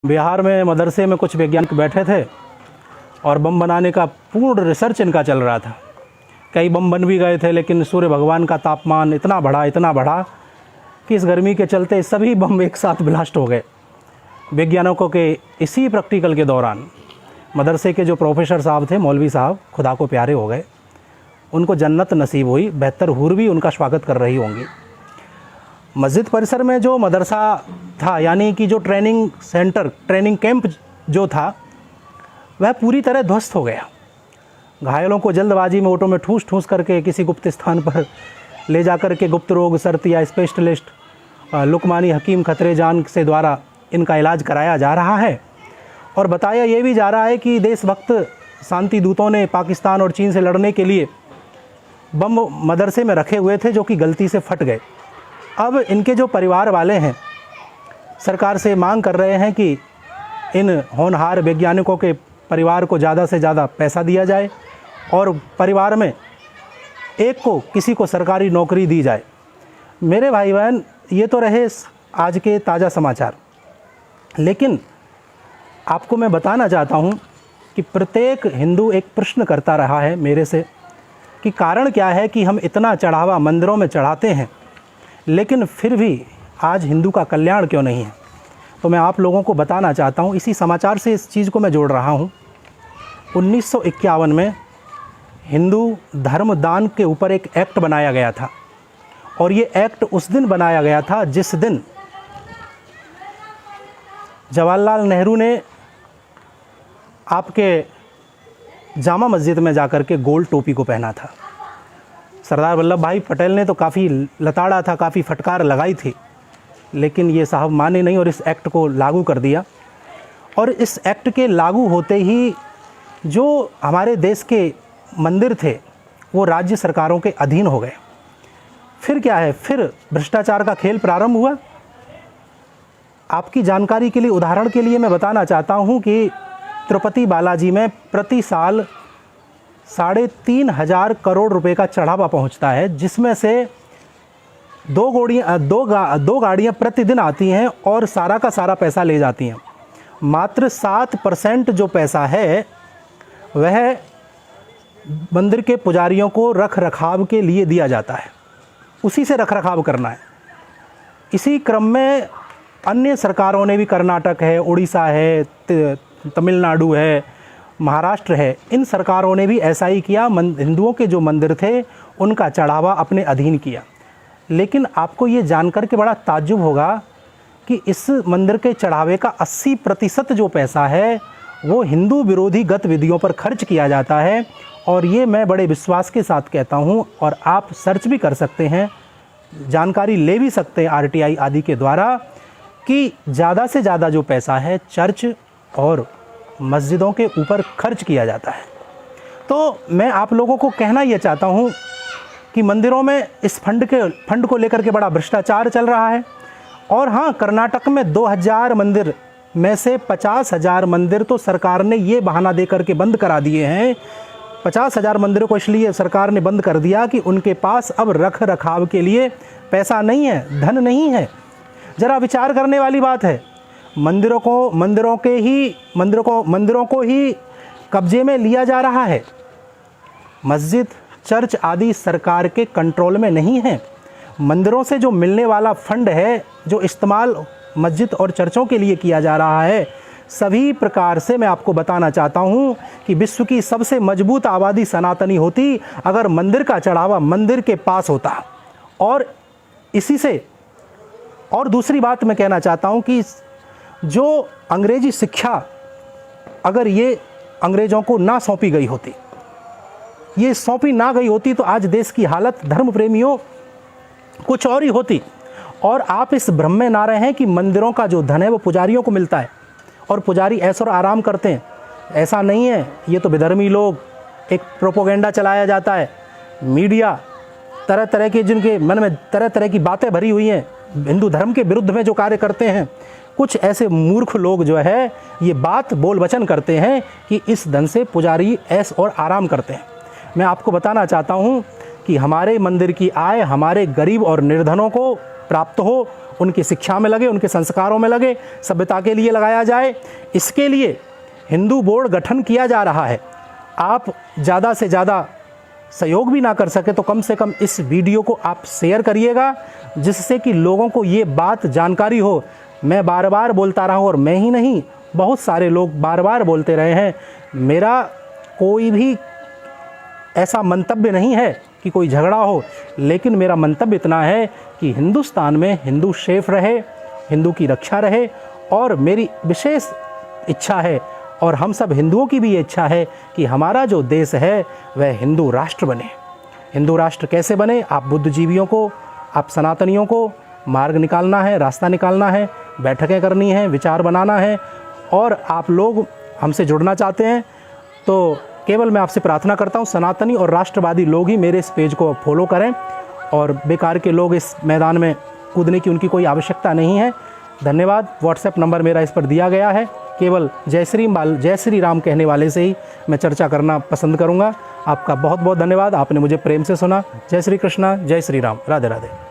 बिहार में मदरसे में कुछ वैज्ञानिक बैठे थे और बम बनाने का पूर्ण रिसर्च इनका चल रहा था। कई बम बन भी गए थे, लेकिन सूर्य भगवान का तापमान इतना बढ़ा कि इस गर्मी के चलते सभी बम एक साथ ब्लास्ट हो गए। वैज्ञानिकों के इसी प्रैक्टिकल के दौरान मदरसे के जो प्रोफेसर साहब थे, मौलवी साहब, खुदा को प्यारे हो गए। उनको जन्नत नसीब हुई, बेहतर हूर भी उनका स्वागत कर रही होंगी। मस्जिद परिसर में जो मदरसा था, यानी कि जो ट्रेनिंग सेंटर, ट्रेनिंग कैंप जो था, वह पूरी तरह ध्वस्त हो गया। घायलों को जल्दबाजी में ऑटो में ठूस करके किसी गुप्त स्थान पर ले जाकर के गुप्त रोग सर्त या स्पेशलिस्ट लुकमानी हकीम खतरे जान से द्वारा इनका इलाज कराया जा रहा है। और बताया ये भी जा रहा है कि देशभक्त शांति दूतों ने पाकिस्तान और चीन से लड़ने के लिए बम मदरसे में रखे हुए थे, जो कि गलती से फट गए। अब इनके जो परिवार वाले हैं, सरकार से मांग कर रहे हैं कि इन होनहार वैज्ञानिकों के परिवार को ज़्यादा से ज़्यादा पैसा दिया जाए और परिवार में एक को किसी को सरकारी नौकरी दी जाए। मेरे भाई बहन, ये तो रहे आज के ताज़ा समाचार, लेकिन आपको मैं बताना चाहता हूँ कि प्रत्येक हिंदू एक प्रश्न करता रहा है मेरे से कि कारण क्या है कि हम इतना चढ़ावा मंदिरों में चढ़ाते हैं, लेकिन फिर भी आज हिंदू का कल्याण क्यों नहीं है। तो मैं आप लोगों को बताना चाहता हूँ, इसी समाचार से इस चीज़ को मैं जोड़ रहा हूँ। 1951 में हिंदू धर्मदान के ऊपर एक एक्ट बनाया गया था, और ये एक्ट उस दिन बनाया गया था जिस दिन जवाहरलाल नेहरू ने आपके जामा मस्जिद में जाकर के गोल टोपी को पहना था। सरदार वल्लभ भाई पटेल ने तो काफ़ी लताड़ा था, काफ़ी फटकार लगाई थी, लेकिन ये साहब माने नहीं और इस एक्ट को लागू कर दिया। और इस एक्ट के लागू होते ही जो हमारे देश के मंदिर थे वो राज्य सरकारों के अधीन हो गए। फिर क्या है, फिर भ्रष्टाचार का खेल प्रारंभ हुआ। आपकी जानकारी के लिए, उदाहरण के लिए मैं बताना चाहता हूँ कि तिरुपति बालाजी में प्रति साल 3,500 करोड़ रुपए का चढ़ावा पहुंचता है, जिसमें से दो गाड़ियां प्रतिदिन आती हैं और सारा का सारा पैसा ले जाती हैं। मात्र 7% जो पैसा है वह मंदिर के पुजारियों को रख रखाव के लिए दिया जाता है, उसी से रख रखाव करना है। इसी क्रम में अन्य सरकारों ने भी, कर्नाटक है, उड़ीसा है, तमिलनाडु है, महाराष्ट्र है, इन सरकारों ने भी ऐसा ही किया। हिंदुओं के जो मंदिर थे उनका चढ़ावा अपने अधीन किया। लेकिन आपको ये जानकर के बड़ा ताज्जुब होगा कि इस मंदिर के चढ़ावे का 80% जो पैसा है वो हिंदू विरोधी गतिविधियों पर खर्च किया जाता है। और ये मैं बड़े विश्वास के साथ कहता हूँ, और आप सर्च भी कर सकते हैं, जानकारी ले भी सकते हैं RTI आदि के द्वारा, कि ज़्यादा से ज़्यादा जो पैसा है चर्च और मस्जिदों के ऊपर खर्च किया जाता है। तो मैं आप लोगों को कहना ये चाहता हूँ कि मंदिरों में इस फंड को लेकर के बड़ा भ्रष्टाचार चल रहा है। और हाँ, कर्नाटक में 2000 मंदिर में से 50,000 मंदिर तो सरकार ने ये बहाना दे करके बंद करा दिए हैं। 50,000 मंदिरों को इसलिए सरकार ने बंद कर दिया कि उनके पास अब रख रखाव के लिए पैसा नहीं है, धन नहीं है। ज़रा विचार करने वाली बात है। मंदिरों को ही कब्जे में लिया जा रहा है। मस्जिद, चर्च आदि सरकार के कंट्रोल में नहीं है। मंदिरों से जो मिलने वाला फंड है, जो इस्तेमाल मस्जिद और चर्चों के लिए किया जा रहा है, सभी प्रकार से मैं आपको बताना चाहता हूँ कि विश्व की सबसे मजबूत आबादी सनातनी होती अगर मंदिर का चढ़ावा मंदिर के पास होता। और इसी से, और दूसरी बात मैं कहना चाहता हूँ कि जो अंग्रेजी शिक्षा अगर ये अंग्रेज़ों को ना सौंपी गई होती, ये सौंपी ना गई होती, तो आज देश की हालत, धर्म प्रेमियों, कुछ और ही होती। और आप इस भ्रम में ना रहें कि मंदिरों का जो धन है वो पुजारियों को मिलता है और पुजारी ऐश और आराम करते हैं। ऐसा नहीं है, ये तो विधर्मी लोग, एक प्रोपोगेंडा चलाया जाता है, मीडिया तरह तरह के, जिनके मन में तरह तरह की बातें भरी हुई हैं, हिंदू धर्म के विरुद्ध में जो कार्य करते हैं, कुछ ऐसे मूर्ख लोग जो है ये बात बोल वचन करते हैं कि इस धन से पुजारी ऐश और आराम करते हैं। मैं आपको बताना चाहता हूँ कि हमारे मंदिर की आय हमारे गरीब और निर्धनों को प्राप्त हो उनकी शिक्षा में लगे, उनके संस्कारों में लगे, सभ्यता के लिए लगाया जाए। इसके लिए हिंदू बोर्ड गठन किया जा रहा है। आप ज़्यादा से ज़्यादा सहयोग भी ना कर सके तो कम से कम इस वीडियो को आप शेयर करिएगा, जिससे कि लोगों को ये बात जानकारी हो। मैं बार बार बोलता रहा हूँ, और मैं ही नहीं, बहुत सारे लोग बार बार बोलते रहे हैं। मेरा कोई भी ऐसा मंतव्य नहीं है कि कोई झगड़ा हो, लेकिन मेरा मंतव्य इतना है कि हिंदुस्तान में हिंदू सेफ रहे, हिंदू की रक्षा रहे। और मेरी विशेष इच्छा है, और हम सब हिंदुओं की भी ये इच्छा है कि हमारा जो देश है वह हिंदू राष्ट्र बने। हिंदू राष्ट्र कैसे बने? आप बुद्धिजीवियों को, आप सनातनियों को मार्ग निकालना है, रास्ता निकालना है, बैठकें करनी है, विचार बनाना है। और आप लोग हमसे जुड़ना चाहते हैं तो केवल मैं आपसे प्रार्थना करता हूं, सनातनी और राष्ट्रवादी लोग ही मेरे इस पेज को फॉलो करें, और बेकार के लोग इस मैदान में कूदने की उनकी कोई आवश्यकता नहीं है। धन्यवाद। व्हाट्सएप नंबर मेरा इस पर दिया गया है। केवल जय श्री राम कहने वाले से ही मैं चर्चा करना पसंद करूंगा। आपका बहुत बहुत धन्यवाद, आपने मुझे प्रेम से सुना। जय श्री कृष्णा, जय श्री राम, राधे राधे।